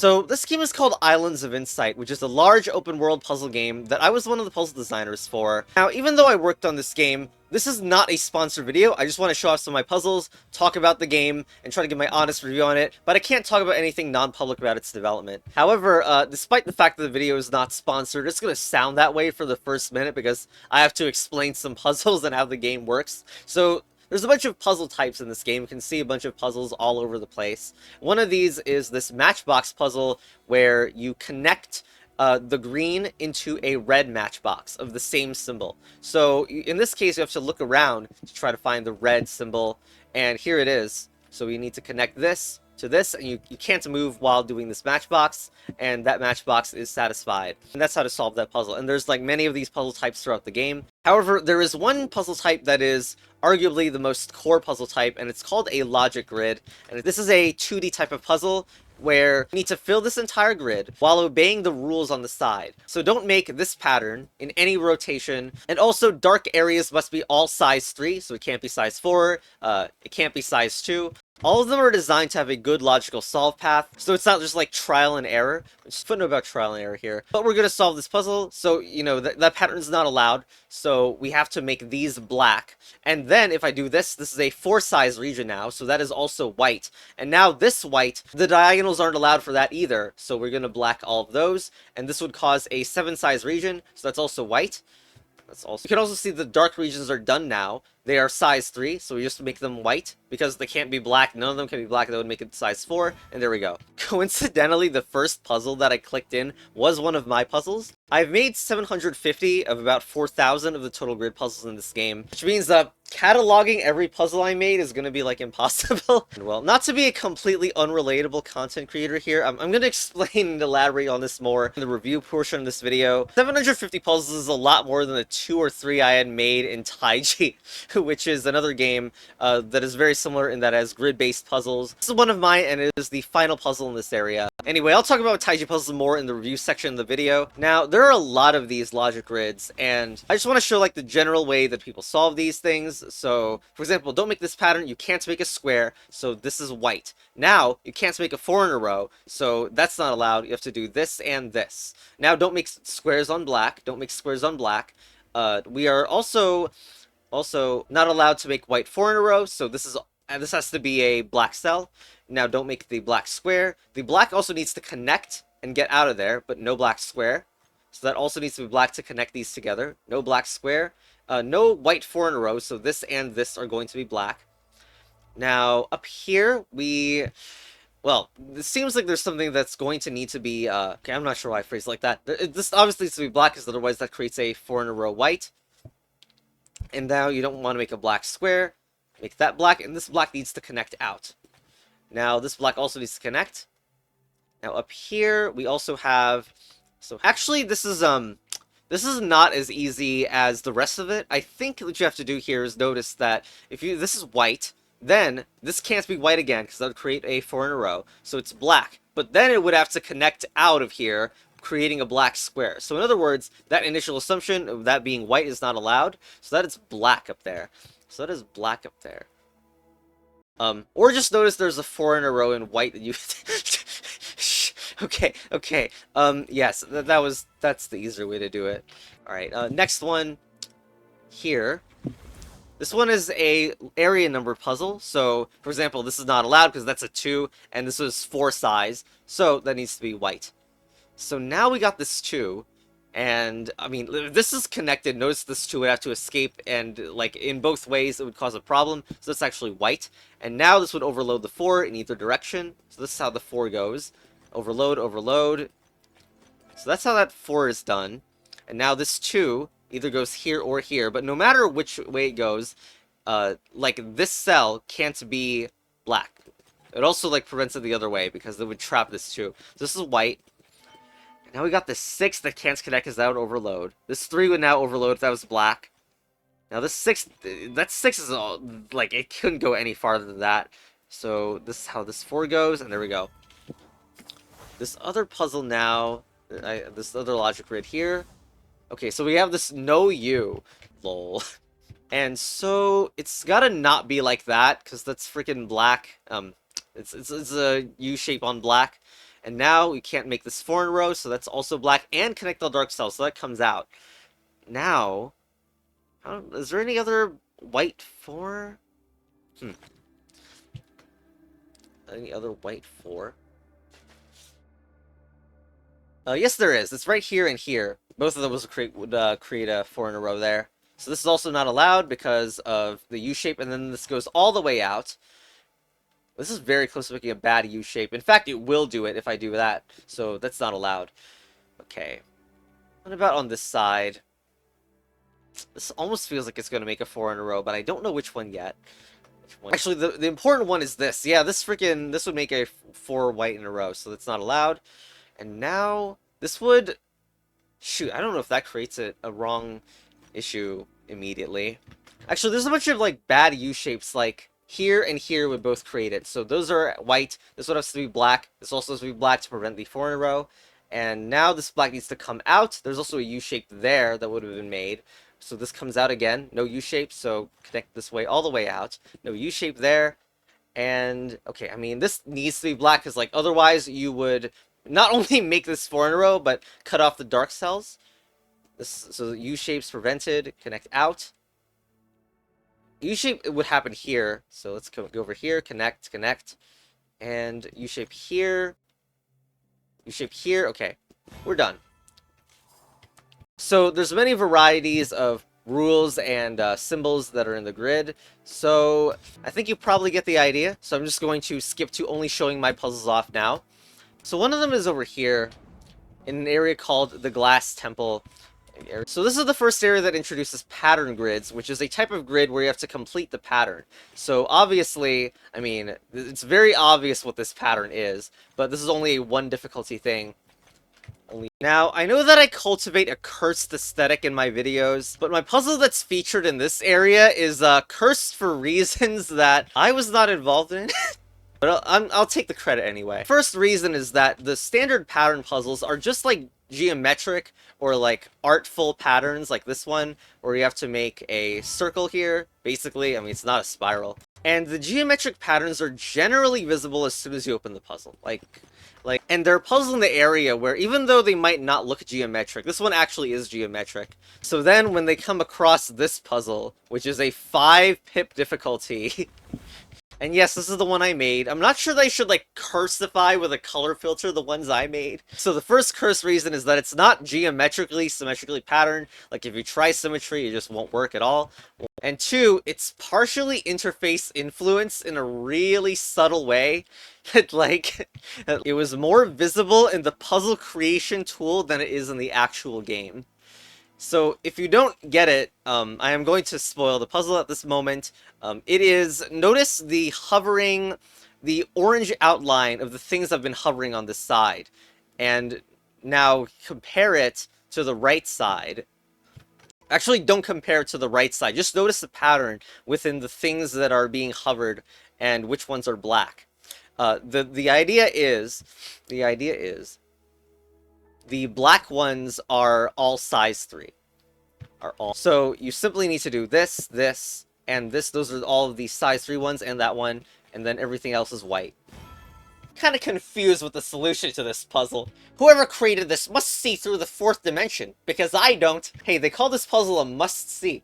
So this game is called Islands of Insight, which is a large open world puzzle game that I was one of the puzzle designers for. Now, even though I worked on this game, this is not a sponsored video. I just want to show off some of my puzzles, talk about the game, and try to give my honest review on it, but I can't talk about anything non-public about its development. However, despite the fact that the video is not sponsored, it's going to sound that way for the first minute because I have to explain some puzzles and how the game works. So there's a bunch of puzzle types in this game. You can see a bunch of puzzles all over the place. One of these is this matchbox puzzle where you connect the green into a red matchbox of the same symbol. So in this case, you have to look around to try to find the red symbol, and here it is. So we need to connect this to this, and you can't move while doing this matchbox, and that matchbox is satisfied. And that's how to solve that puzzle. And there's like many of these puzzle types throughout the game. However, there is one puzzle type that is arguably the most core puzzle type, and it's called a logic grid. And this is a 2D type of puzzle where you need to fill this entire grid while obeying the rules on the side. So don't make this pattern in any rotation, and also dark areas must be all size 3, so it can't be size 4, it can't be size 2. All of them are designed to have a good logical solve path, so it's not just like trial and error. Just footnote about trial and error here. But we're going to solve this puzzle, so, you know, that pattern is not allowed, so we have to make these black. And then if I do this, this is a 4 size region now, so that is also white. And now this white, the diagonals aren't allowed for that either, so we're going to black all of those, and this would cause a 7 size region, so that's also white. You can also see the dark regions are done now. They are size 3, so we just make them white, because they can't be black. None of them can be black. That would make it size 4, and there we go. Coincidentally, the first puzzle that I clicked in was one of my puzzles. I've made 750 of about 4,000 of the total grid puzzles in this game, which means that cataloging every puzzle I made is going to be, like, impossible. Well, not to be a completely unrelatable content creator here, I'm going to explain and elaborate on this more in the review portion of this video. 750 puzzles is a lot more than the 2 or 3 I had made in Taiji, which is another game that is very similar in that it has grid-based puzzles. This is one of mine, and it is the final puzzle in this area. Anyway, I'll talk about Taiji puzzles more in the review section of the video. Now, there are a lot of these logic grids, and I just want to show like the general way that people solve these things. So, for example, don't make this pattern. You can't make a square, so this is white. Now, you can't make a 4 in a row, so that's not allowed. You have to do this and this. Now, don't make squares on black. Don't make squares on black. We are also not allowed to make white 4 in a row, so this has to be a black cell. Now don't make the black square. The black also needs to connect and get out of there, but no black square. So that also needs to be black to connect these together. No black square. No white 4 in a row, so this and this are going to be black. Now up here well, it seems like there's something that's going to need to be, okay, I'm not sure why I phrased it like that. This obviously needs to be black, because otherwise that creates a 4 in a row white. And now you don't want to make a black square. Make that black, and this black needs to connect out. Now this black also needs to connect. Now up here we also have, so actually this is not as easy as the rest of it. I think what you have to do here is notice that if this is white, then this can't be white again, because that would create a 4 in a row. So it's black. But then it would have to connect out of here, creating a black square. So in other words, that initial assumption of that being white is not allowed, so that it's black up there. So that is black up there. Or just notice there's a 4 in a row in white that you... Okay. Yes, that's the easier way to do it. Alright, next one here. This one is a area number puzzle. So, for example, this is not allowed because that's a 2, and this was 4 size, so that needs to be white. So now we got this 2, and, I mean, if this is connected, notice this 2 would have to escape, and, like, in both ways it would cause a problem, so that's actually white. And now this would overload the 4 in either direction, so this is how the 4 goes. Overload, overload. So that's how that 4 is done. And now this 2 either goes here or here, but no matter which way it goes, like, this cell can't be black. It also, like, prevents it the other way, because it would trap this 2. So this is white. Now we got the 6 that can't connect because that would overload. This 3 would now overload if that was black. Now this 6, that 6 is all, like, it couldn't go any farther than that. So this is how this 4 goes, and there we go. This other puzzle now, this other logic grid here. Okay, so we have this no U. Lol. And so it's gotta not be like that, because that's freaking black. It's a U shape on black. And now we can't make this 4 in a row, so that's also black, and connect all dark cells, so that comes out. Now, is there any other white 4? Any other white 4? Yes, there is. It's right here and here. Both of those would create a 4 in a row there. So this is also not allowed because of the U shape, and then this goes all the way out. This is very close to making a bad U shape. In fact, it will do it if I do that. So that's not allowed. Okay. What about on this side? This almost feels like it's going to make a 4 in a row, but I don't know which one yet. Actually, the important one is this. Yeah, this would make a 4 white in a row, so that's not allowed. And now, this would... Shoot, I don't know if that creates a wrong issue immediately. Actually, there's a bunch of, like, bad U-shapes, like, here and here would both create it. So those are white, this one has to be black, this also has to be black to prevent the 4 in a row. And now this black needs to come out. There's also a U-shape there that would have been made. So this comes out again, no U-shape, so connect this way all the way out. No U-shape there. And, okay, I mean, this needs to be black, because, like, otherwise you would not only make this 4 in a row, but cut off the dark cells. So the U-shape's prevented, connect out. U-shape would happen here, so let's go over here, connect, and U-shape here. U-shape here, okay, we're done. So there's many varieties of rules and symbols that are in the grid, so I think you probably get the idea. So I'm just going to skip to only showing my puzzles off now. So one of them is over here, in an area called the Glass Temple. So this is the first area that introduces pattern grids, which is a type of grid where you have to complete the pattern. So obviously, I mean, it's very obvious what this pattern is, but this is only a 1 difficulty thing. Now, I know that I cultivate a cursed aesthetic in my videos, but my puzzle that's featured in this area is cursed for reasons that I was not involved in. But I'll take the credit anyway. First reason is that the standard pattern puzzles are just like geometric or like artful patterns like this one, where you have to make a circle here, basically. I mean, it's not a spiral. And the geometric patterns are generally visible as soon as you open the puzzle. And there are puzzles in the area where even though they might not look geometric, this one actually is geometric. So then when they come across this puzzle, which is a 5 pip difficulty, and yes, this is the one I made. I'm not sure that I should, like, cursify with a color filter the ones I made. So the first curse reason is that it's not symmetrically patterned. Like, if you try symmetry, it just won't work at all. And 2, it's partially interface influenced in a really subtle way. That, like, it was more visible in the puzzle creation tool than it is in the actual game. So, if you don't get it, I am going to spoil the puzzle at this moment. It is, notice the hovering, the orange outline of the things I've been hovering on this side. And now compare it to the right side. Actually, don't compare it to the right side. Just notice the pattern within the things that are being hovered and which ones are black. The idea is, the black ones are all size 3. So you simply need to do this, this, and this. Those are all of the size 3 ones, and that one, and then everything else is white. Kind of confused with the solution to this puzzle. Whoever created this must see through the 4th dimension, because I don't. Hey, they call this puzzle a must-see.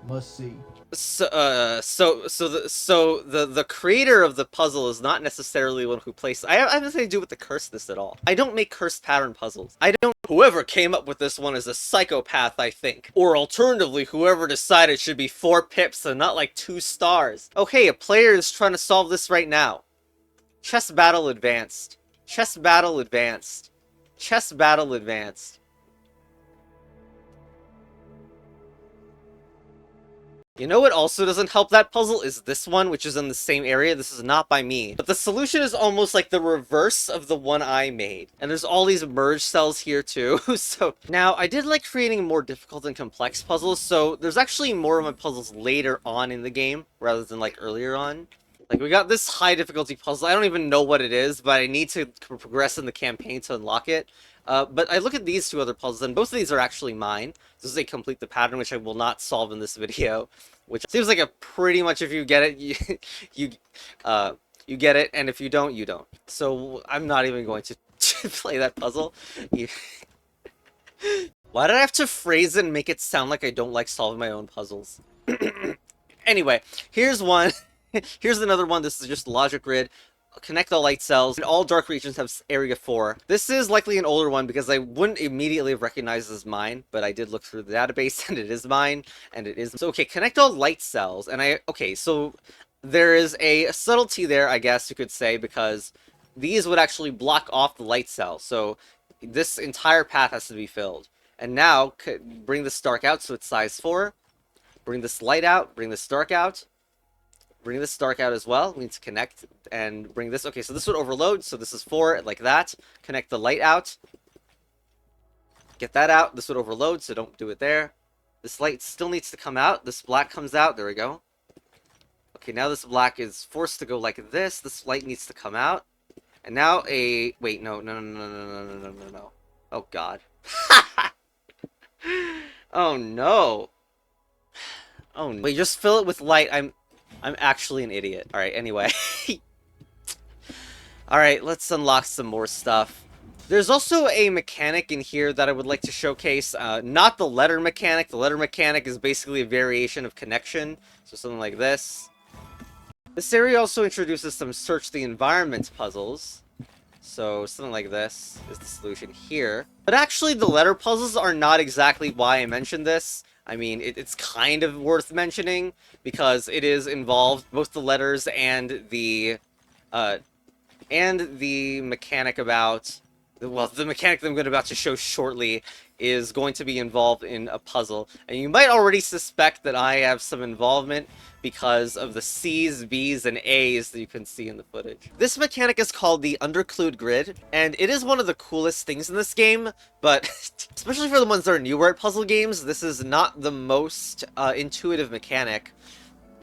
Must-see. So the creator of the puzzle is not necessarily one who placed. I have nothing to do with the cursedness at all. I don't make cursed pattern puzzles. Whoever came up with this one is a psychopath, I think. Or alternatively, whoever decided it should be 4 pips and not like 2 stars. Oh hey, a player is trying to solve this right now. Chess battle advanced. Chess battle advanced. Chess battle advanced. You know what also doesn't help that puzzle is this one, which is in the same area. This is not by me. But the solution is almost like the reverse of the one I made. And there's all these merge cells here too. So now I did like creating more difficult and complex puzzles. So there's actually more of my puzzles later on in the game rather than like earlier on. Like we got this high difficulty puzzle. I don't even know what it is, but I need to progress in the campaign to unlock it. But I look at these 2 other puzzles, and both of these are actually mine. This is a complete the pattern, which I will not solve in this video. Which seems like a pretty much, if you get it, you get it, and if you don't, you don't. So I'm not even going to play that puzzle. Why did I have to phrase it and make it sound like I don't like solving my own puzzles? Anyway, here's one. Here's another one. This is just logic grid. Connect all light cells, and all dark regions have area 4. This is likely an older one because I wouldn't immediately have recognized it as mine, but I did look through the database and it is mine, and it is. So, okay, connect all light cells, and okay, so there is a subtlety there, I guess you could say, because these would actually block off the light cell, so this entire path has to be filled. And now, bring this dark out so it's size 4, bring this light out, bring this dark out, bring this dark out as well. We need to connect and bring this. Okay, so this would overload. So this is 4, like that. Connect the light out. Get that out. This would overload, so don't do it there. This light still needs to come out. This black comes out. There we go. Okay, now this black is forced to go like this. This light needs to come out. And now a... Wait, no. Oh, God. Oh, no. Oh, no. Wait, just fill it with light. I'm actually an idiot. Alright, anyway. Alright, let's unlock some more stuff. There's also a mechanic in here that I would like to showcase. Not the letter mechanic. The letter mechanic is basically a variation of connection. So something like this. This area also introduces some search the environment puzzles. So something like this is the solution here. But actually the letter puzzles are not exactly why I mentioned this. I mean, it's kind of worth mentioning because it is involved, both the letters and the mechanic about, well, the mechanic that I'm about to show shortly is going to be involved in a puzzle. And you might already suspect that I have some involvement because of the C's, B's, and A's that you can see in the footage. This mechanic is called the underclued grid, and it is one of the coolest things in this game, but especially for the ones that are newer at puzzle games, this is not the most intuitive mechanic.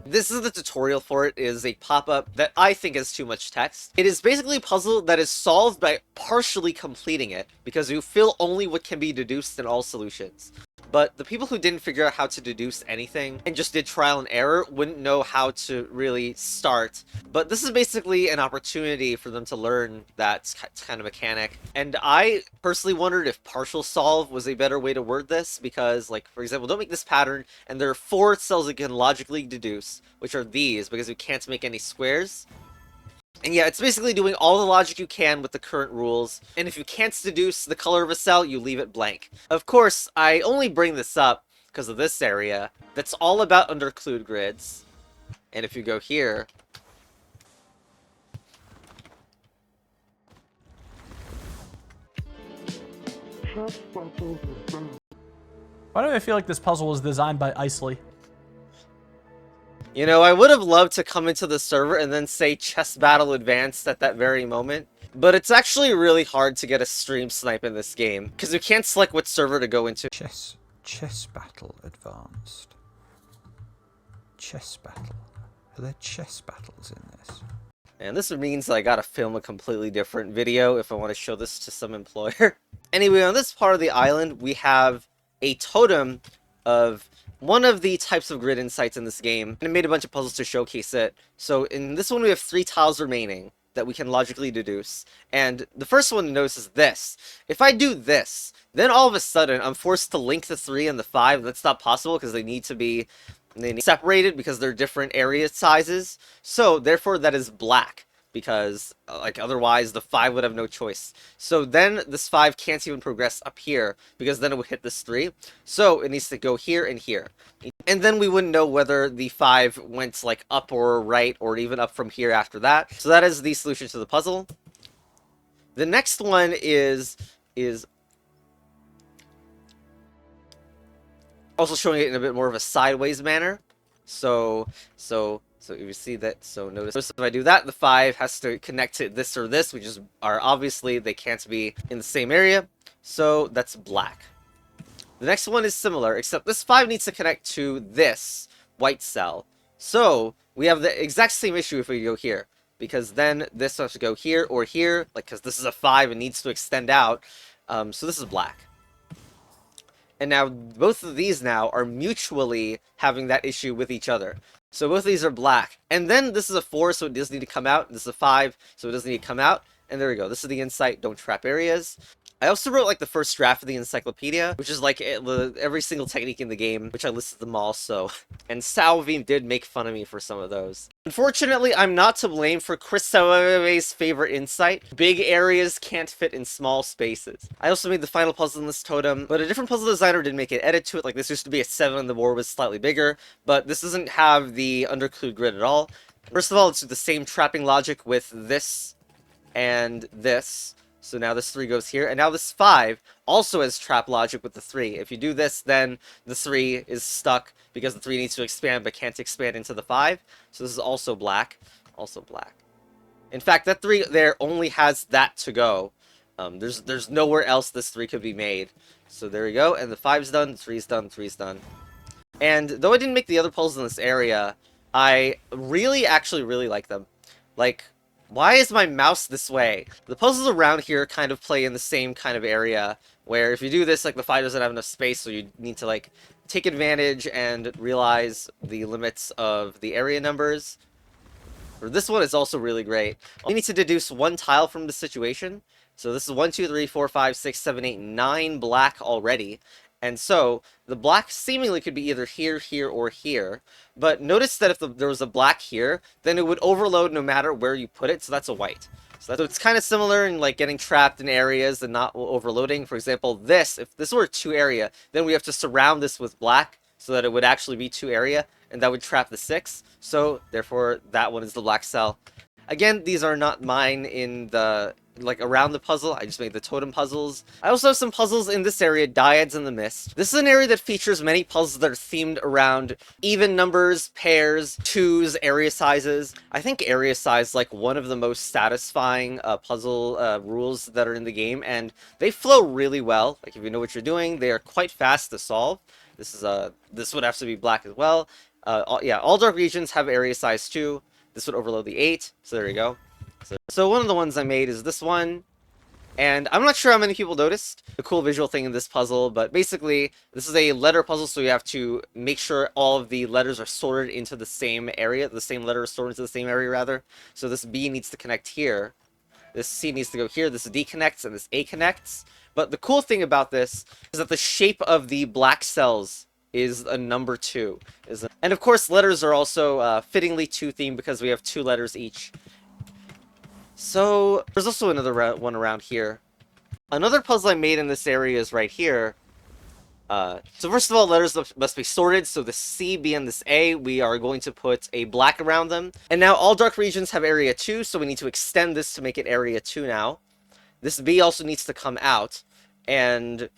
This is the tutorial for it. It is a pop-up that I think has too much text. It is basically a puzzle that is solved by partially completing it, because you fill only what can be deduced in all solutions. But the people who didn't figure out how to deduce anything and just did trial and error wouldn't know how to really start. But this is basically an opportunity for them to learn that kind of mechanic. And I personally wondered if partial solve was a better way to word this, because, like, for example, don't make this pattern, and there are 4 cells you can logically deduce, which are these, because you can't make any squares. And yeah, it's basically doing all the logic you can with the current rules, and if you can't deduce the color of a cell, you leave it blank. Of course, I only bring this up because of this area that's all about underclued grids. And if you go here... Why do I feel like this puzzle was designed by Icelands? You know, I would have loved to come into the server and then say chess battle advanced at that very moment. But it's actually really hard to get a stream snipe in this game, because you can't select what server to go into. Chess battle advanced. Chess battle. Are there chess battles in this? And this means that I gotta film a completely different video if I want to show this to some employer. Anyway, on this part of the island, we have a totem of one of the types of grid insights in this game, and I made a bunch of puzzles to showcase it. So in this one we have 3 tiles remaining that we can logically deduce, and the first one to notice is this. If I do this, then all of a sudden I'm forced to link the 3 and the 5. That's not possible because they need to be separated because they're different area sizes. So therefore that is black, because like otherwise the 5 would have no choice. So then this 5 can't even progress up here because then it would hit this 3. So it needs to go here and here. And then we wouldn't know whether the 5 went like up or right or even up from here after that. So that is the solution to the puzzle. The next one is also showing it in a bit more of a sideways manner. So if you see that, so notice if I do that, the 5 has to connect to this or this, which are obviously, they can't be in the same area. So that's black. The next one is similar, except this 5 needs to connect to this white cell. So we have the exact same issue if we go here, because then this has to go here or here, like, because this is a 5 and needs to extend out. So this is black. And now both of these now are mutually having that issue with each other. So both of these are black. And then this is a 4, so it doesn't need to come out. This is a 5, so it doesn't need to come out. And there we go. This is the insight, don't trap areas. I also wrote like the first draft of the encyclopedia, which is like every single technique in the game, which I listed them all, so. And Salvine did make fun of me for some of those. Unfortunately, I'm not to blame for Chris Salve's favorite insight. Big areas can't fit in small spaces. I also made the final puzzle in this totem, but a different puzzle designer did make an edit to it. Like this used to be a 7 and the board was slightly bigger, but this doesn't have the underclued grid at all. First of all, it's the same trapping logic with this and this. So now this 3 goes here, and now this 5 also has trap logic with the 3. If you do this, then the 3 is stuck because the 3 needs to expand but can't expand into the 5. So this is also black. Also black. In fact, that 3 there only has that to go. There's nowhere else this 3 could be made. So there we go, and the 5's done, 3's done, 3's done. And though I didn't make the other puzzles in this area, I actually really like them. Like, why is my mouse this way? The puzzles around here kind of play in the same kind of area, where if you do this, like, the 5 doesn't have enough space, so you need to, like, take advantage and realize the limits of the area numbers. For this one, it's also really great. You need to deduce 1 tile from the situation. So this is 1, 2, 3, 4, 5, 6, 7, 8, 9 black already. And so, the black seemingly could be either here, here, or here. But notice that if there was a black here, then it would overload no matter where you put it, so that's a white. So it's kind of similar in like getting trapped in areas and not overloading. For example, this, if this were a 2 area, then we have to surround this with black so that it would actually be 2 area, and that would trap the 6. So, therefore, that one is the black cell. Again, these are not mine in the, like, around the puzzle. I just made the totem puzzles. I also have some puzzles in this area, Dyads in the Mist. This is an area that features many puzzles that are themed around even numbers, pairs, 2s, area sizes. I think area size is, like, one of the most satisfying puzzle rules that are in the game, and they flow really well. Like, if you know what you're doing, they are quite fast to solve. This would have to be black as well. Yeah, all dark regions have area size 2. This would overload the 8, so there you go. So one of the ones I made is this one, and I'm not sure how many people noticed the cool visual thing in this puzzle, but basically, this is a letter puzzle, so you have to make sure all of the letters are sorted into the same area, the same letter is sorted into the same area, rather. So this B needs to connect here, this C needs to go here, this D connects, and this A connects. But the cool thing about this is that the shape of the black cells is a number 2. And of course, letters are also fittingly 2 themed because we have 2 letters each. So, there's also another one around here. Another puzzle I made in this area is right here. So first of all, letters must be sorted, so the C, B, and this A, we are going to put a black around them. And now all dark regions have area 2, so we need to extend this to make it area 2 now. This B also needs to come out, and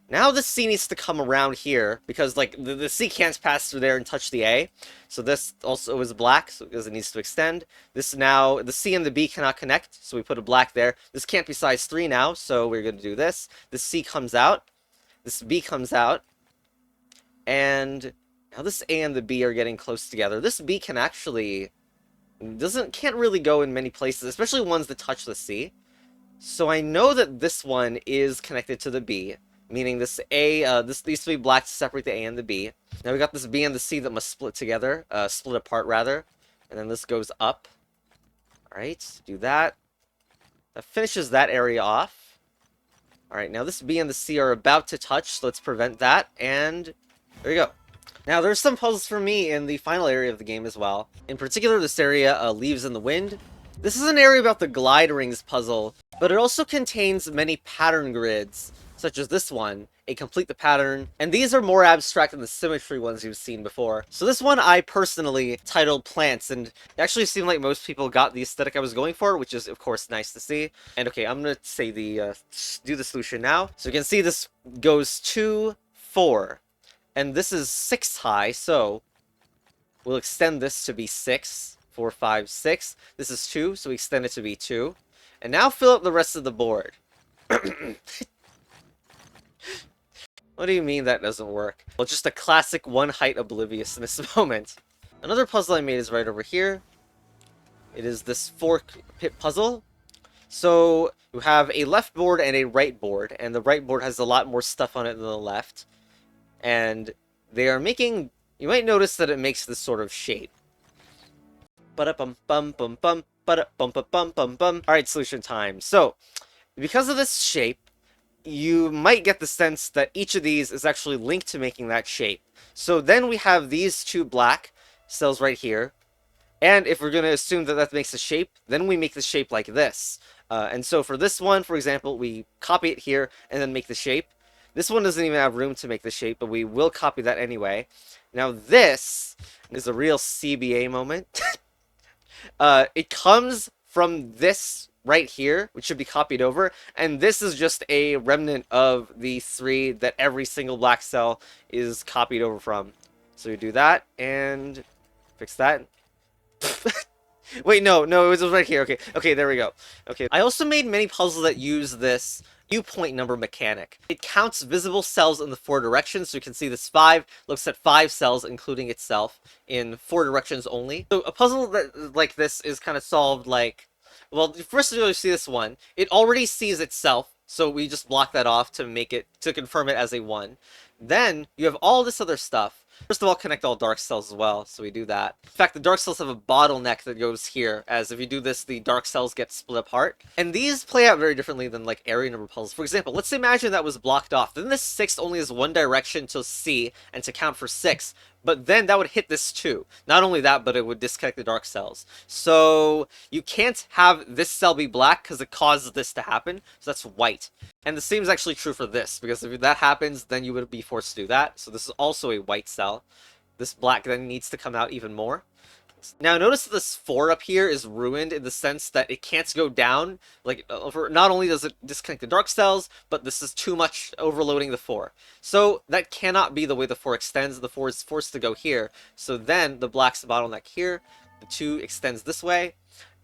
now the C needs to come around here, because like the C can't pass through there and touch the A. So this also is black, so because it needs to extend. This now, the C and the B cannot connect, so we put a black there. This can't be size 3 now, so we're going to do this. This C comes out, this B comes out, and now this A and the B are getting close together. This B can actually, can't really go in many places, especially ones that touch the C. So I know that this one is connected to the B. Meaning this A, these 3 blacks separate the A and the B. Now we got this B and the C that must split together, split apart rather. And then this goes up. Alright, do that. That finishes that area off. Alright, now this B and the C are about to touch, so let's prevent that, and there you go. Now there's some puzzles for me in the final area of the game as well. In particular, this area, Leaves in the Wind. This is an area about the glide rings puzzle, but it also contains many pattern grids, such as this one, a complete the pattern, and these are more abstract than the symmetry ones you've seen before. So this one I personally titled Plants, and it actually seemed like most people got the aesthetic I was going for, which is of course nice to see. And okay, I'm gonna say do the solution now. So you can see this goes 2, 4, and this is 6 high, so we'll extend this to be 6, 4, 5, 6. This is 2, so we extend it to be 2. And now fill up the rest of the board. What do you mean that doesn't work? Well, just a classic one-height obliviousness moment. Another puzzle I made is right over here. It is this 4-pit puzzle. So, you have a left board and a right board, and the right board has a lot more stuff on it than the left. And they are making... You might notice that it makes this sort of shape. Ba-da-bum-bum-bum-bum. bum bum bum bum bum. All right, solution time. So, because of this shape, you might get the sense that each of these is actually linked to making that shape. So then we have these two black cells right here. And if we're going to assume that that makes a shape, then we make the shape like this. And so for this one, for example, we copy it here and then make the shape. This one doesn't even have room to make the shape, but we will copy that anyway. Now this is a real CBA moment. It comes from this right here, which should be copied over, and this is just a remnant of the 3 that every single black cell is copied over from. So we do that, and fix that. Wait, no, it was right here. Okay, there we go. Okay, I also made many puzzles that use this viewpoint number mechanic. It counts visible cells in the 4 directions, so you can see this 5 looks at 5 cells, including itself, in 4 directions only. So a puzzle that like this is kind of solved like, well, first of all, you see this one. It already sees itself, so we just block that off to make it, to confirm it as a 1. Then you have all this other stuff. First of all, connect all dark cells as well, so we do that. In fact, the dark cells have a bottleneck that goes here, as if you do this, the dark cells get split apart. And these play out very differently than, like, area number puzzles. For example, let's imagine that was blocked off. Then this 6 only has one direction to see and to count for 6. But then that would hit this too. Not only that, but it would disconnect the dark cells. So you can't have this cell be black because it causes this to happen. So that's white. And the same is actually true for this, because if that happens, then you would be forced to do that. So this is also a white cell. This black then needs to come out even more. Now notice that this 4 up here is ruined in the sense that it can't go down. Like, not only does it disconnect the dark cells, but this is too much overloading the 4. So that cannot be the way the 4 extends. The 4 is forced to go here. So then the black's the bottleneck here. The 2 extends this way.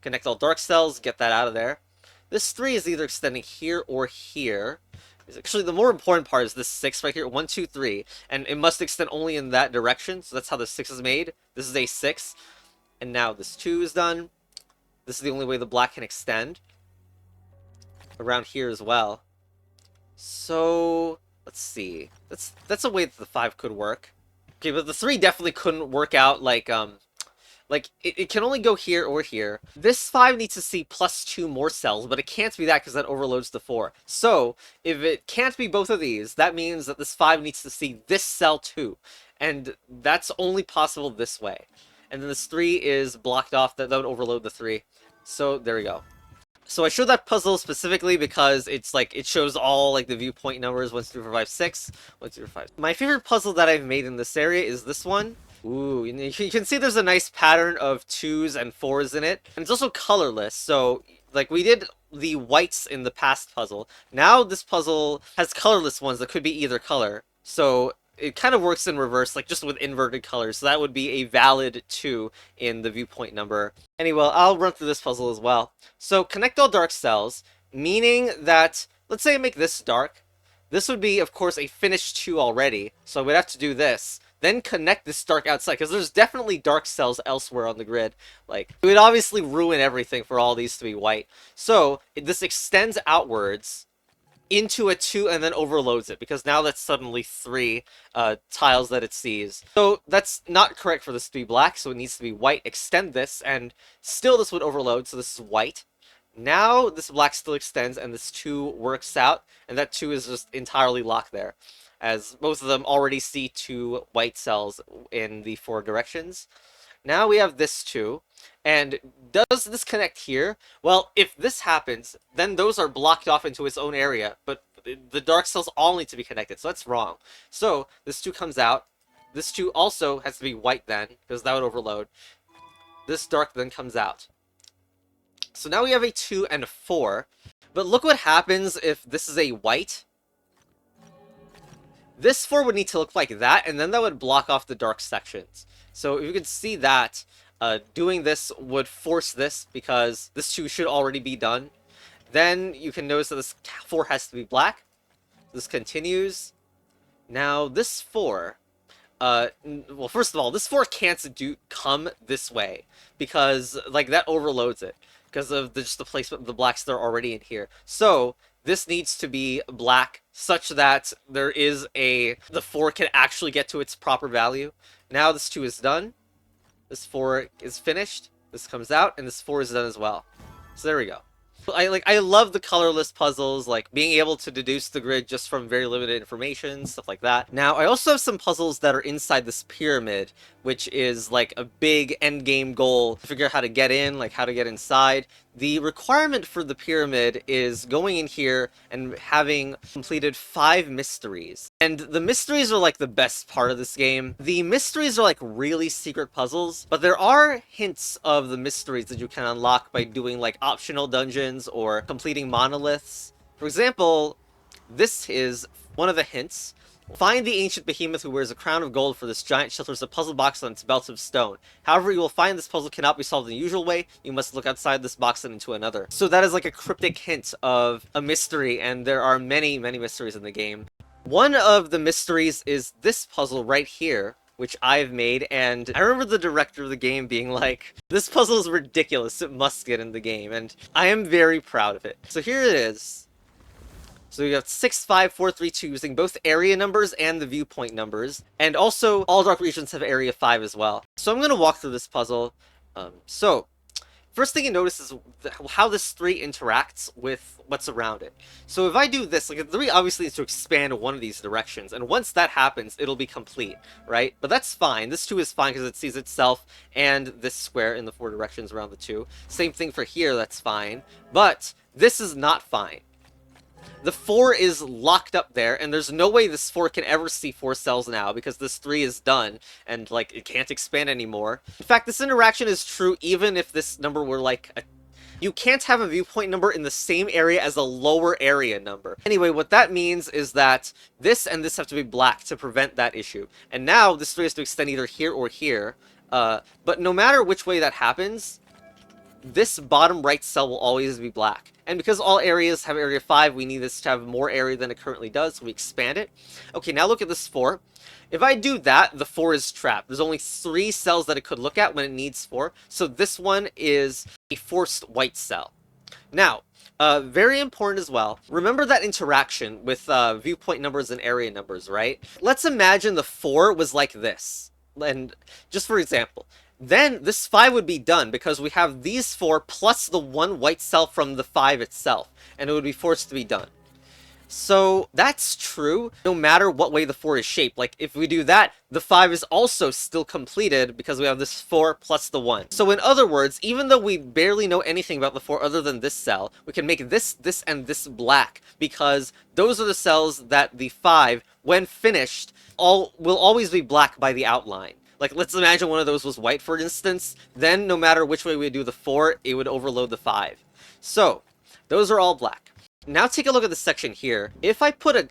Connect all dark cells, get that out of there. This 3 is either extending here or here. Actually, the more important part is this 6 right here. 1, 2, 3. And it must extend only in that direction. So that's how the 6 is made. This is a 6. And now this 2 is done. This is the only way the black can extend. Around here as well. So, let's see. That's a way that the 5 could work. Okay, but the 3 definitely couldn't work out like it can only go here or here. This 5 needs to see +2 more cells, but it can't be that because that overloads the 4. So, if it can't be both of these, that means that this 5 needs to see this cell too. And that's only possible this way. And then this 3 is blocked off, that would overload the 3. So, there we go. So I showed that puzzle specifically because it's like, it shows all like the viewpoint numbers, 1, 2, 3, 4, 5, 6, 1, 2, 3, 4, 5. My favorite puzzle that I've made in this area is this one. Ooh, you can see there's a nice pattern of 2s and 4s in it. And it's also colorless, so like we did the whites in the past puzzle. Now this puzzle has colorless ones that could be either color. So it kind of works in reverse, like just with inverted colors. So that would be a valid 2 in the viewpoint number. Anyway, I'll run through this puzzle as well. So connect all dark cells, meaning that, let's say I make this dark. This would be, of course, a finished 2 already. So I would have to do this. Then connect this dark outside, because there's definitely dark cells elsewhere on the grid. Like, it would obviously ruin everything for all these to be white. So this extends outwards into a 2 and then overloads it, because now that's suddenly 3 tiles that it sees. So that's not correct for this to be black, so it needs to be white. Extend this, and still this would overload, so this is white. Now this black still extends, and this 2 works out, and that 2 is just entirely locked there, as both of them already see 2 white cells in the 4 directions. Now we have this 2, and does this connect here? Well, if this happens, then those are blocked off into its own area, but the dark cells all need to be connected, so that's wrong. So this 2 comes out. This 2 also has to be white then, because that would overload. This dark then comes out. So now we have a 2 and a 4, but look what happens if this is a white. This 4 would need to look like that, and then that would block off the dark sections. So if you can see that, doing this would force this, because this 2 should already be done. Then you can notice that this 4 has to be black. This continues. Now this 4, well, first of all, this 4 can't come this way, because like that overloads it, because of just the placement of the blacks that are already in here. So this needs to be black such that there is the 4 can actually get to its proper value. Now this 2 is done. This 4 is finished. This comes out, and this 4 is done as well. So there we go. I love the colorless puzzles, like being able to deduce the grid just from very limited information, stuff like that. Now, I also have some puzzles that are inside this pyramid, which is like a big end game goal to figure out how to get in, like how to get inside. The requirement for the pyramid is going in here and having completed 5 mysteries. And the mysteries are like the best part of this game. The mysteries are like really secret puzzles, but there are hints of the mysteries that you can unlock by doing like optional dungeons or completing monoliths. For example, this is one of the hints. Find the ancient behemoth who wears a crown of gold, for this giant shelters a puzzle box on its belt of stone. However, you will find this puzzle cannot be solved in the usual way. You must look outside this box and into another. So that is like a cryptic hint of a mystery, and there are many, many mysteries in the game. One of the mysteries is this puzzle right here, which I've made, and I remember the director of the game being like, this puzzle is ridiculous, it must get in the game, and I am very proud of it. So here it is. So we have 6, 5, 4, 3, 2 using both area numbers and the viewpoint numbers. And also, all dark regions have area 5 as well. So I'm going to walk through this puzzle. First thing you notice is how this 3 interacts with what's around it. So if I do this, like the 3 obviously needs to expand one of these directions. And once that happens, it'll be complete, right? But that's fine. This 2 is fine because it sees itself and this square in the 4 directions around the 2. Same thing for here, that's fine. But this is not fine. The 4 is locked up there, and there's no way this 4 can ever see 4 cells now, because this 3 is done, and, like, it can't expand anymore. In fact, this interaction is true even if this number were, like, you can't have a viewpoint number in the same area as a lower area number. Anyway, what that means is that this and this have to be black to prevent that issue. And now, this 3 has to extend either here or here, but no matter which way that happens, this bottom right cell will always be black. And because all areas have area 5, we need this to have more area than it currently does, so we expand it. Okay, now look at this 4. If I do that, the 4 is trapped. There's only 3 cells that it could look at when it needs 4, so this one is a forced white cell. Now, very important as well, remember that interaction with viewpoint numbers and area numbers, right? Let's imagine the 4 was like this. And just for example, then this 5 would be done because we have these 4 plus the 1 white cell from the 5 itself, and it would be forced to be done. So that's true no matter what way the 4 is shaped. Like if we do that, the 5 is also still completed because we have this 4 plus the 1. So in other words, even though we barely know anything about the 4 other than this cell, we can make this, this, and this black because those are the cells that the 5, when finished, will always be black by the outline. Like, let's imagine one of those was white, for instance. Then, no matter which way we do the 4, it would overload the 5. So, those are all black. Now take a look at this section here. If I put a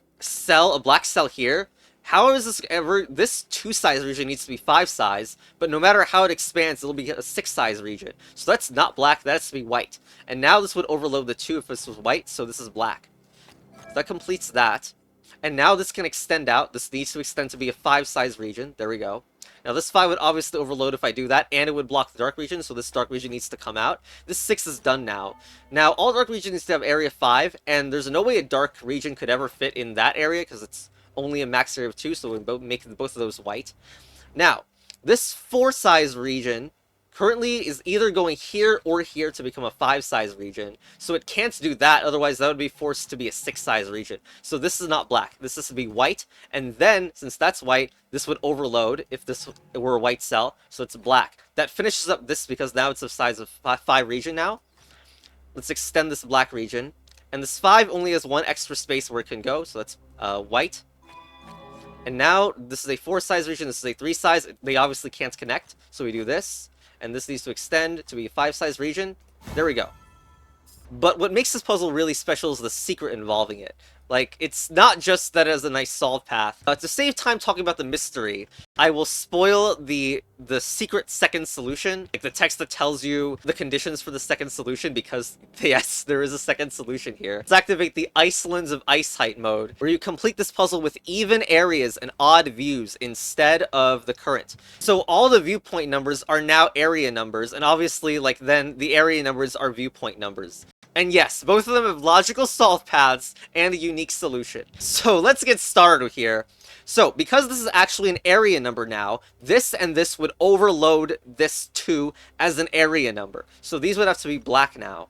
black cell here, how is this ever... This 2 size region needs to be 5 size, but no matter how it expands, it'll be a 6 size region. So that's not black, that has to be white. And now this would overload the 2 if this was white, so this is black. So that completes that. And now this can extend out. This needs to extend to be a 5 size region. There we go. Now this 5 would obviously overload if I do that, and it would block the dark region, so this dark region needs to come out. This 6 is done now. Now, all dark regions needs to have area 5, and there's no way a dark region could ever fit in that area, because it's only a max area of 2, so we make both of those white. Now, this 4 size region currently is either going here or here to become a 5 size region, so it can't do that, otherwise that would be forced to be a 6 size region. So this is not black, this is to be white, and then, since that's white, this would overload if this were a white cell, so it's black. That finishes up this because now it's a size of 5 region now. Let's extend this black region, and this 5 only has 1 extra space where it can go, so that's white. And now, this is a 4 size region, this is a 3 size, they obviously can't connect, so we do this. And this needs to extend to be a 5 size region. There we go. But what makes this puzzle really special is the secret involving it. Like, it's not just that it has a nice solve path. To save time talking about the mystery, I will spoil the secret second solution, like the text that tells you the conditions for the second solution, because, yes, there is a second solution here. Let's activate the Icelands of Ice Height mode, where you complete this puzzle with even areas and odd views instead of the current. So all the viewpoint numbers are now area numbers, and obviously, like, then the area numbers are viewpoint numbers. And yes, both of them have logical solve paths and a unique solution. So let's get started here. So, because this is actually an area number now, this and this would overload this 2 as an area number. So these would have to be black now.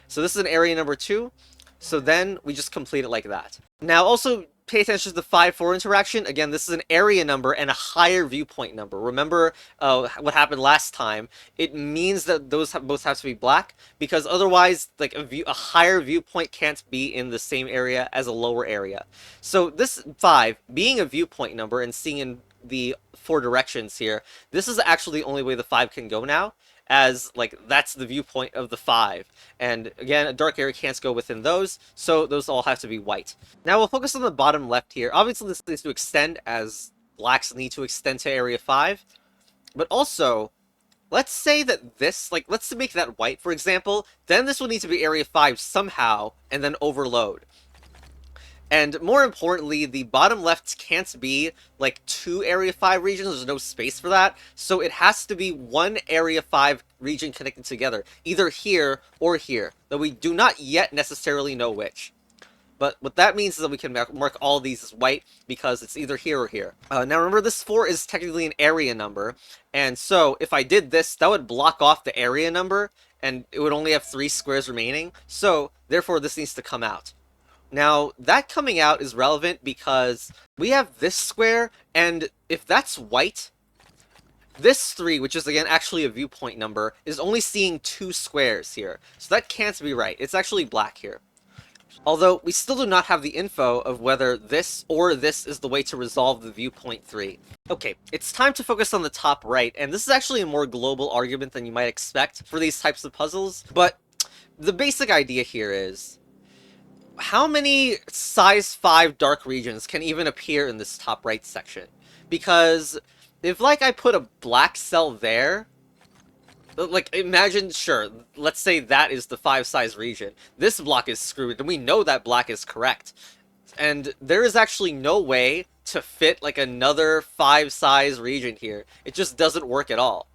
So this is an area number 2. So then we just complete it like that. Now also pay attention to the 5-4 interaction. Again, this is an area number and a higher viewpoint number. Remember what happened last time. It means that those both have to be black, because otherwise like a higher viewpoint can't be in the same area as a lower area. So this 5 being a viewpoint number and seeing in the 4 directions here, this is actually the only way the 5 can go now, as like that's the viewpoint of the 5. And again, a dark area can't go within those, so those all have to be white. Now we'll focus on the bottom left here. Obviously this needs to extend, as blacks need to extend to area 5. But also, let's say that this, like, let's make that white, for example, then this would need to be area 5 somehow, and then overload. And more importantly, the bottom left can't be like 2 Area 5 regions. There's no space for that. So it has to be 1 Area 5 region connected together, either here or here, though we do not yet necessarily know which. But what that means is that we can mark all these as white because it's either here or here. Now remember, this 4 is technically an area number. And so if I did this, that would block off the area number, and it would only have 3 squares remaining. So therefore this needs to come out. Now, that coming out is relevant because we have this square, and if that's white, this 3, which is again actually a viewpoint number, is only seeing 2 squares here. So that can't be right. It's actually black here. Although, we still do not have the info of whether this or this is the way to resolve the viewpoint 3. Okay, it's time to focus on the top right, and this is actually a more global argument than you might expect for these types of puzzles, but the basic idea here is, how many size 5 dark regions can even appear in this top right section? Because if, like, I put a black cell there, like, imagine, sure, let's say that is the 5 size region. This block is screwed, and we know that black is correct. And there is actually no way to fit, like, another 5 size region here. It just doesn't work at all.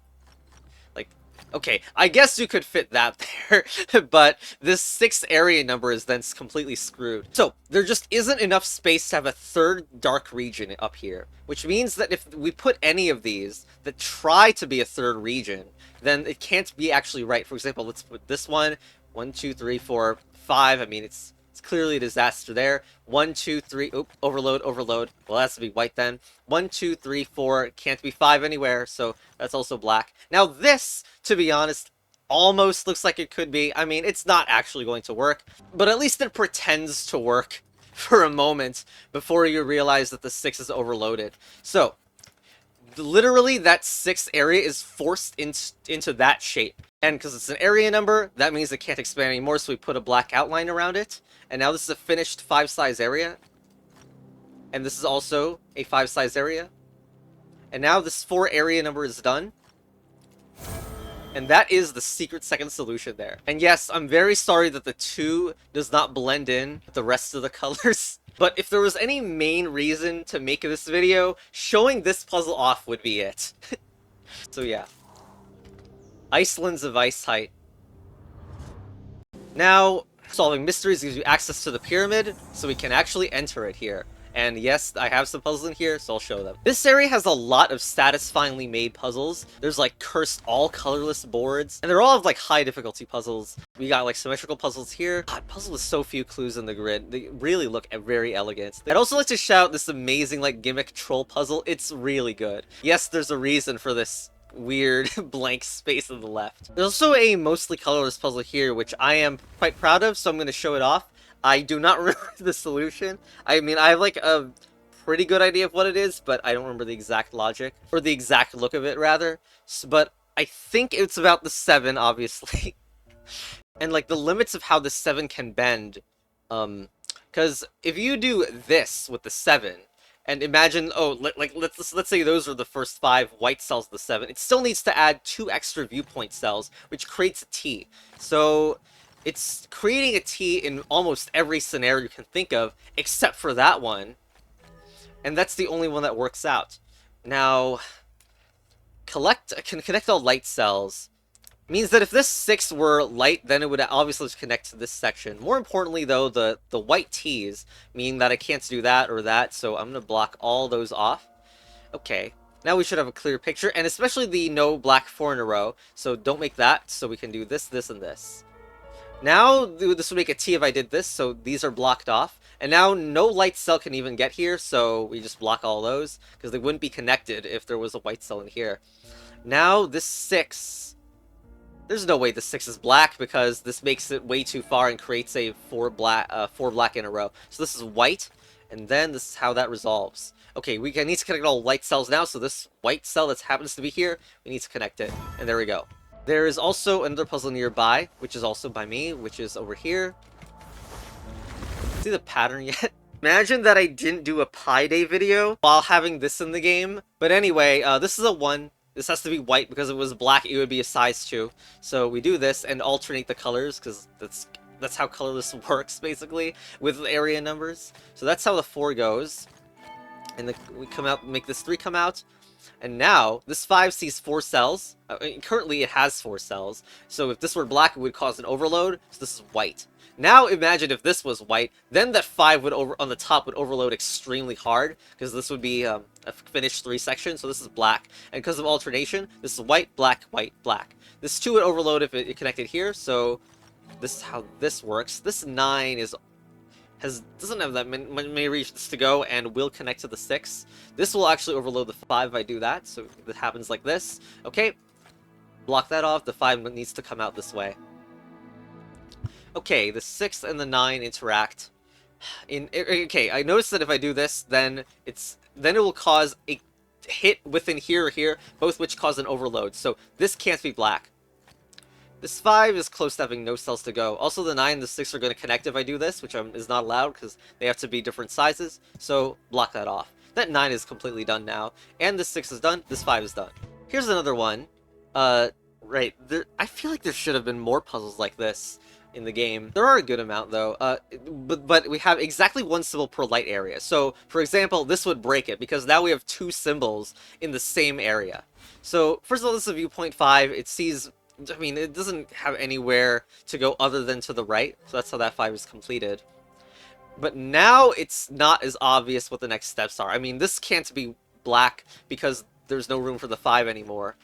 Okay, I guess you could fit that there, but this 6 area number is then completely screwed. So, there just isn't enough space to have a 3rd dark region up here, which means that if we put any of these that try to be a 3rd region, then it can't be actually right. For example, let's put this one, 1, 2, 3, 4, 5, I mean, it's clearly a disaster there. 1, 2, 3, oop, overload, overload. Well, that has to be white then. 1, 2, 3, 4, can't be 5 anywhere, so that's also black. Now this, to be honest, almost looks like it could be. I mean, it's not actually going to work, but at least it pretends to work for a moment before you realize that the 6 is overloaded. So, literally that 6th area is forced into that shape. And because it's an area number, that means it can't expand anymore, so we put a black outline around it. And now this is a finished 5 size area. And this is also a 5 size area. And now this 4 area number is done. And that is the secret second solution there. And yes, I'm very sorry that the 2 does not blend in with the rest of the colors. But if there was any main reason to make this video, showing this puzzle off would be it. So yeah. Icelands of Ice Height. Now, solving mysteries gives you access to the pyramid, so we can actually enter it here. And yes, I have some puzzles in here, so I'll show them. This area has a lot of satisfyingly made puzzles. There's like cursed all colorless boards, and they're all of like high difficulty puzzles. We got like symmetrical puzzles here. God, puzzle with so few clues in the grid. They really look very elegant. I'd also like to shout out this amazing like gimmick troll puzzle. It's really good. Yes, there's a reason for this weird blank space on the left. There's also a mostly colorless puzzle here, which I am quite proud of, so I'm going to show it off. I do not remember the solution. I mean, I have like a pretty good idea of what it is, but I don't remember the exact logic, or the exact look of it, rather. But I think it's about the 7, obviously. And like the limits of how the 7 can bend. Because if you do this with the 7, and imagine, oh, let's say those are the first 5 white cells of the 7, it still needs to add 2 extra viewpoint cells, which creates a T. So it's creating a T in almost every scenario you can think of, except for that one. And that's the only one that works out. Now, connect all light cells. Means that if this 6 were light, then it would obviously just connect to this section. More importantly, though, the white T's mean that I can't do that or that, so I'm going to block all those off. Okay, now we should have a clear picture, and especially the no black 4 in a row, so don't make that, so we can do this, this, and this. Now, this would make a T if I did this, so these are blocked off. And now no light cell can even get here, so we just block all those, because they wouldn't be connected if there was a white cell in here. Now, this 6... There's no way the 6 is black, because this makes it way too far and creates a 4 black in a row. So this is white, and then this is how that resolves. Okay, we need to connect all white cells now, so this white cell that happens to be here, we need to connect it. And there we go. There is also another puzzle nearby, which is also by me, which is over here. See the pattern yet? Imagine that I didn't do a Pi Day video while having this in the game. But anyway, this is a 1. This has to be white, because if it was black, it would be a size 2. So we do this and alternate the colors, because that's how colorless works, basically, with area numbers. So that's how the 4 goes. And we come out, make this 3 come out. And now, this 5 sees 4 cells. Currently, it has 4 cells. So if this were black, it would cause an overload. So this is white. Now, imagine if this was white, then that 5 would on the top would overload extremely hard, because this would be a finished 3 section. So this is black. And because of alternation, this is white, black, white, black. This 2 would overload if it connected here. So this is how this works. This 9 doesn't have that many regions to go and will connect to the 6. This will actually overload the 5 if I do that, so it happens like this. Okay, block that off. The 5 needs to come out this way. Okay, the 6 and the 9 interact. Okay, I noticed that if I do this, then it will cause a hit within here or here, both which cause an overload. So this can't be black. This 5 is close to having no cells to go. Also, the 9 and the 6 are going to connect if I do this, which is not allowed because they have to be different sizes. So, block that off. That 9 is completely done now. And this 6 is done. This 5 is done. Here's another one. Right. I feel like there should have been more puzzles like this in the game. There are a good amount, though. But we have exactly 1 symbol per light area. So, for example, this would break it because now we have 2 symbols in the same area. So, first of all, this is a viewpoint 5. It sees... I mean, it doesn't have anywhere to go other than to the right, so that's how that 5 is completed. But now it's not as obvious what the next steps are. I mean, this can't be black because there's no room for the 5 anymore.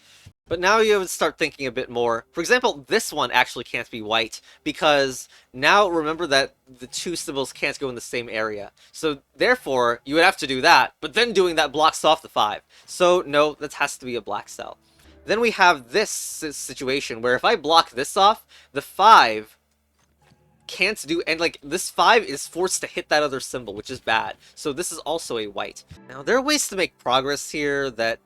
But now you have to start thinking a bit more. For example, this one actually can't be white because now remember that the 2 symbols can't go in the same area. So therefore, you would have to do that, but then doing that blocks off the 5. So no, that has to be a black cell. Then we have this situation where if I block this off, the 5 can't do, and like this 5 is forced to hit that other symbol, which is bad. So this is also a white. Now there are ways to make progress here that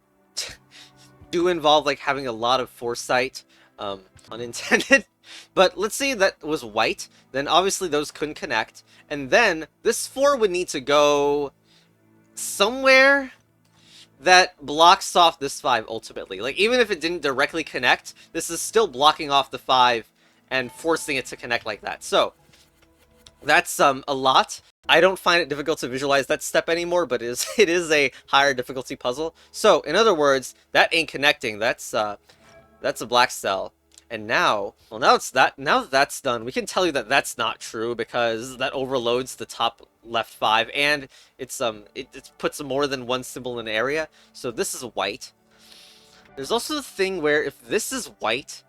do involve like having a lot of foresight, unintended. But let's say that was white, then obviously those couldn't connect, and then this 4 would need to go somewhere that blocks off this 5 ultimately. Like, even if it didn't directly connect, this is still blocking off the 5 and forcing it to connect like that. So, that's a lot. I don't find it difficult to visualize that step anymore, but it is a higher difficulty puzzle. So, in other words, that ain't connecting. That's a black cell. And now, well, now that that's done, we can tell you that that's not true because that overloads the top left 5, and it puts more than 1 symbol in an area. So this is white. There's also the thing where if this is white,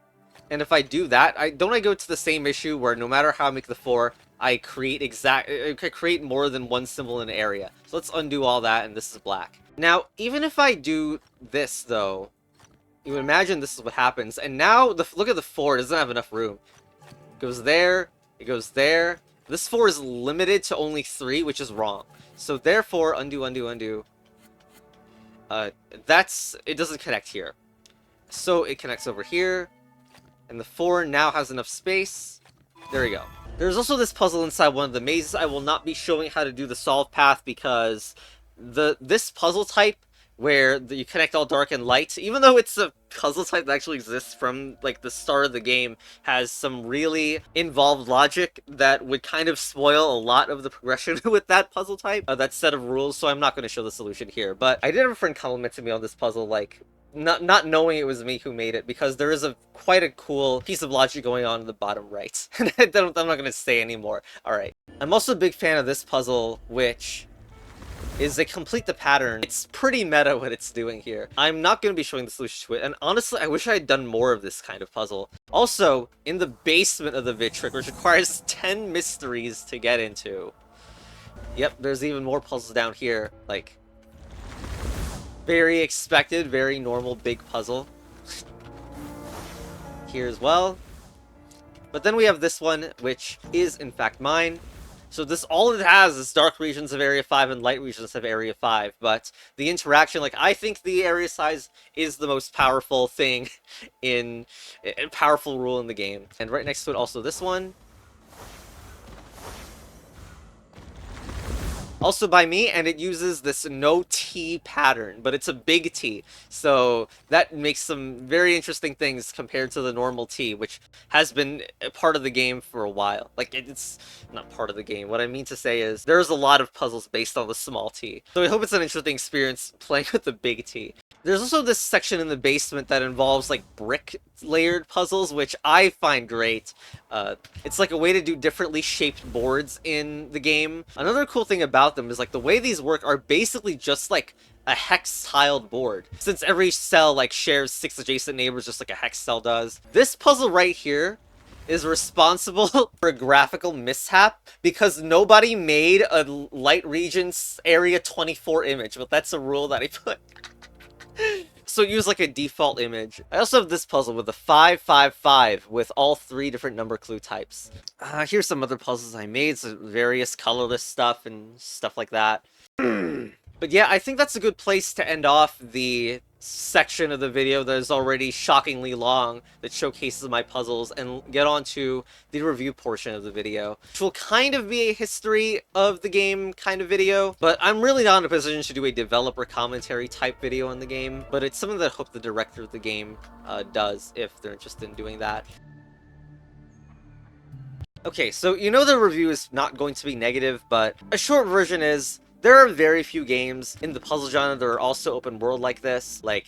and if I do that, I go to the same issue where no matter how I make the 4, I create more than 1 symbol in an area. So let's undo all that, and this is black. Now, even if I do this though, you would imagine this is what happens, and now look at the 4, it doesn't have enough room. It goes there, it goes there. This 4 is limited to only 3, which is wrong. So therefore, undo, undo, undo. It doesn't connect here. So it connects over here, and the 4 now has enough space. There we go. There's also this puzzle inside one of the mazes. I will not be showing how to do the solve path because this puzzle type where you connect all dark and light, even though it's a puzzle type that actually exists from like the start of the game, has some really involved logic that would kind of spoil a lot of the progression with that puzzle type, that set of rules, so I'm not going to show the solution here. But I did have a friend complimented me on this puzzle like not knowing it was me who made it, because there is quite a cool piece of logic going on in the bottom right. I'm not gonna say anymore. Alright. I'm also a big fan of this puzzle, which is they complete the pattern. It's pretty meta what it's doing here. I'm not going to be showing the solution to it, and honestly, I wish I had done more of this kind of puzzle. Also, in the basement of the Vitric, which requires 10 mysteries to get into. Yep, there's even more puzzles down here. Like, very expected, very normal big puzzle. Here as well. But then we have this one, which is in fact mine. So this, all it has is dark regions of Area 5 and light regions of Area 5, but the interaction, like, I think the area size is the most powerful thing powerful rule in the game. And right next to it also this one. Also by me, and it uses this no T pattern, but it's a big T. So that makes some very interesting things compared to the normal T, which has been a part of the game for a while. Like, it's not part of the game. What I mean to say is there's a lot of puzzles based on the small T. So I hope it's an interesting experience playing with the big T. There's also this section in the basement that involves, like, brick layered puzzles, which I find great. It's like a way to do differently shaped boards in the game. Another cool thing about them is, like, the way these work are basically just like a hex-tiled board, since every cell, like, shares 6 adjacent neighbors just like a hex cell does. This puzzle right here is responsible for a graphical mishap because nobody made a light regions area 24 image, but that's a rule that I put. So use like a default image. I also have this puzzle with a 555 with all 3 different number clue types. Here's some other puzzles I made, so various colorless stuff and stuff like that. But yeah, I think that's a good place to end off the section of the video that is already shockingly long that showcases my puzzles, and get on to the review portion of the video, which will kind of be a history of the game kind of video, but I'm really not in a position to do a developer commentary type video on the game, but it's something that I hope the director of the game does if they're interested in doing that. Okay, so you know the review is not going to be negative, but a short version is there are very few games in the puzzle genre that are also open world like this, like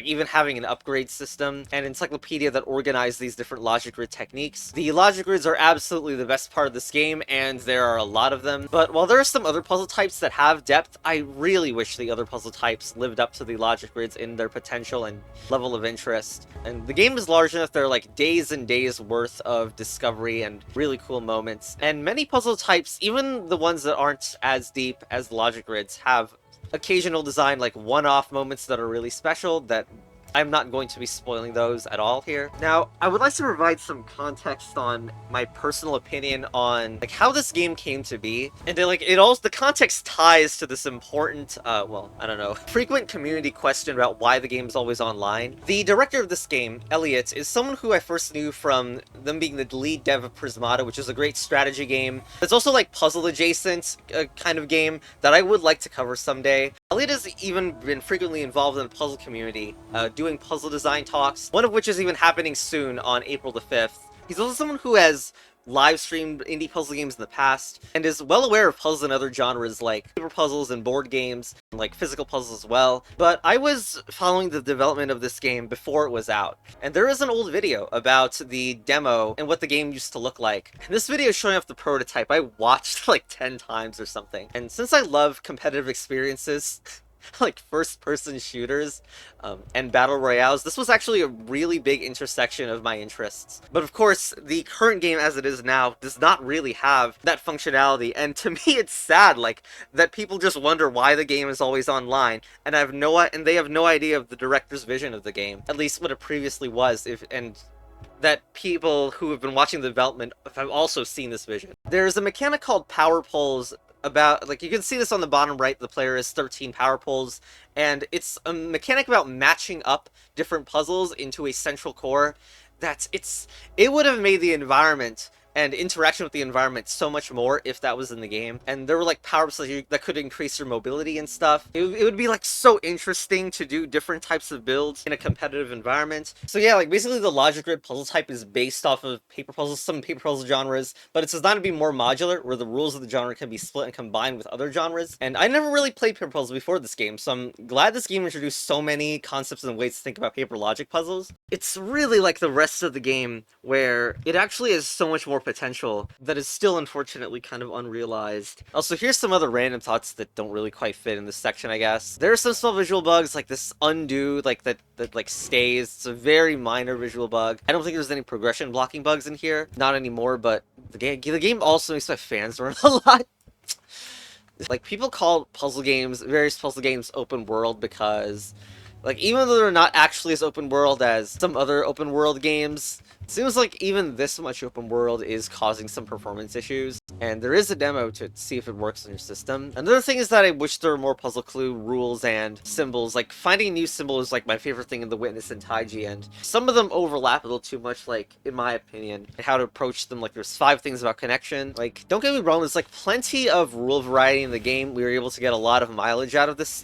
even having an upgrade system and encyclopedia that organize these different logic grid techniques. The logic grids are absolutely the best part of this game, and there are a lot of them. But while there are some other puzzle types that have depth, I really wish the other puzzle types lived up to the logic grids in their potential and level of interest. And the game is large enough there are like days and days worth of discovery and really cool moments. And many puzzle types, even the ones that aren't as deep as the logic grids, have occasional design, like one-off moments that are really special that I'm not going to be spoiling those at all here. Now, I would like to provide some context on my personal opinion on like how this game came to be, and the context ties to this important, well, I don't know, frequent community question about why the game is always online. The director of this game, Elliot, is someone who I first knew from them being the lead dev of Prismata, which is a great strategy game. It's also like puzzle adjacent kind of game that I would like to cover someday. Elliot has even been frequently involved in the puzzle community, doing puzzle design talks, one of which is even happening soon on April the 5th. He's also someone who has live streamed indie puzzle games in the past, and is well aware of puzzles in other genres like paper puzzles and board games, and like physical puzzles as well. But I was following the development of this game before it was out, and there is an old video about the demo and what the game used to look like. And this video is showing off the prototype I watched like 10 times or something. And since I love competitive experiences, like first-person shooters and battle royales, this was actually a really big intersection of my interests. But of course, the current game as it is now does not really have that functionality, and to me it's sad, like, that people just wonder why the game is always online, and they have no idea of the director's vision of the game, at least what it previously was, and that people who have been watching the development have also seen this vision. There's a mechanic called power poles. About, like, you can see this on the bottom right, the player has 13 power poles, and it's a mechanic about matching up different puzzles into a central core. It would have made the environment and interaction with the environment so much more if that was in the game. And there were like power-ups that could increase your mobility and stuff. It would be like so interesting to do different types of builds in a competitive environment. So yeah, like basically the logic grid puzzle type is based off of paper puzzles, some paper puzzle genres, but it's designed to be more modular, where the rules of the genre can be split and combined with other genres. And I never really played paper puzzles before this game, so I'm glad this game introduced so many concepts and ways to think about paper logic puzzles. It's really like the rest of the game, where it actually has so much more potential that is still unfortunately kind of unrealized. Also, here's some other random thoughts that don't really quite fit in this section, I guess. There are some small visual bugs, like this undo, like that like stays. It's a very minor visual bug. I don't think there's any progression blocking bugs in here, not anymore, but the game also makes my fans run a lot. Like, people call various puzzle games open world because, like, even though they're not actually as open world as some other open world games, it seems like even this much open world is causing some performance issues. And there is a demo to see if it works on your system. Another thing is that I wish there were more puzzle clue rules and symbols. Like, finding a new symbol is like my favorite thing in the Witness and Taiji, and some of them overlap a little too much, like, in my opinion, and how to approach them. Like, there's 5 things about connection. Like, don't get me wrong, there's like plenty of rule variety in the game. We were able to get a lot of mileage out of this,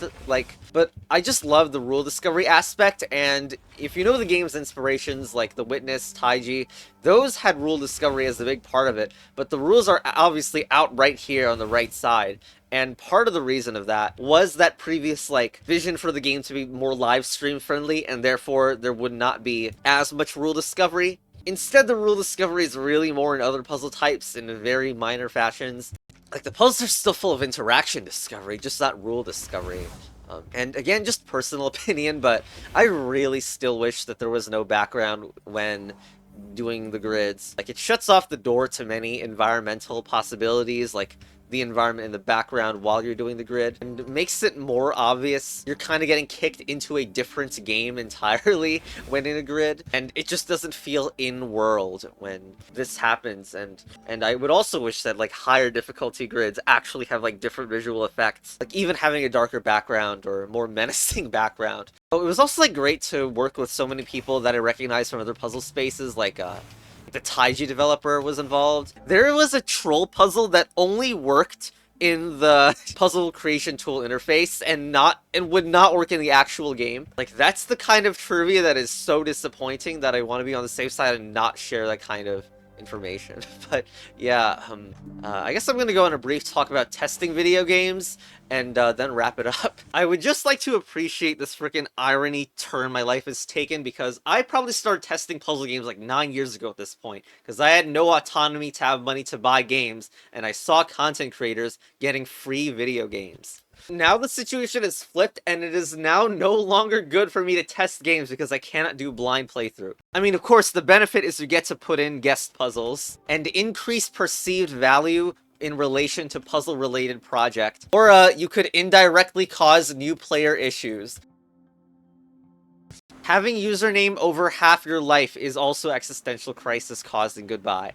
but I just love the rule discovery aspect. And if you know the game's inspirations, like the Witness, Taiji, those had rule discovery as a big part of it, but the rules are obviously out right here on the right side. And part of the reason of that was that previous, like, vision for the game to be more live stream friendly, and therefore there would not be as much rule discovery. Instead, the rule discovery is really more in other puzzle types in very minor fashions. Like, the puzzles are still full of interaction discovery, just not rule discovery. And again, just personal opinion, but I really still wish that there was no background when doing the grids. Like, it shuts off the door to many environmental possibilities, like the environment in the background while you're doing the grid, and makes it more obvious you're kind of getting kicked into a different game entirely when in a grid, and it just doesn't feel in-world when this happens. And I would also wish that, like, higher difficulty grids actually have, like, different visual effects, like even having a darker background or more menacing background. But it was also, like, great to work with so many people that I recognize from other puzzle spaces, like the Taiji developer was involved. There was a troll puzzle that only worked in the puzzle creation tool interface and would not work in the actual game. Like, that's the kind of trivia that is so disappointing that I want to be on the safe side and not share that kind of information. But yeah, I guess I'm gonna go on a brief talk about testing video games and then wrap it up. I would just like to appreciate this freaking irony turn my life has taken, because I probably started testing puzzle games like 9 years ago at this point, because I had no autonomy to have money to buy games, and I saw content creators getting free video games. Now the situation is flipped, and it is now no longer good for me to test games because I cannot do blind playthrough. I mean, of course, the benefit is you get to put in guest puzzles and increase perceived value in relation to puzzle-related project. Or you could indirectly cause new player issues. Having username over half your life is also existential crisis causing goodbye.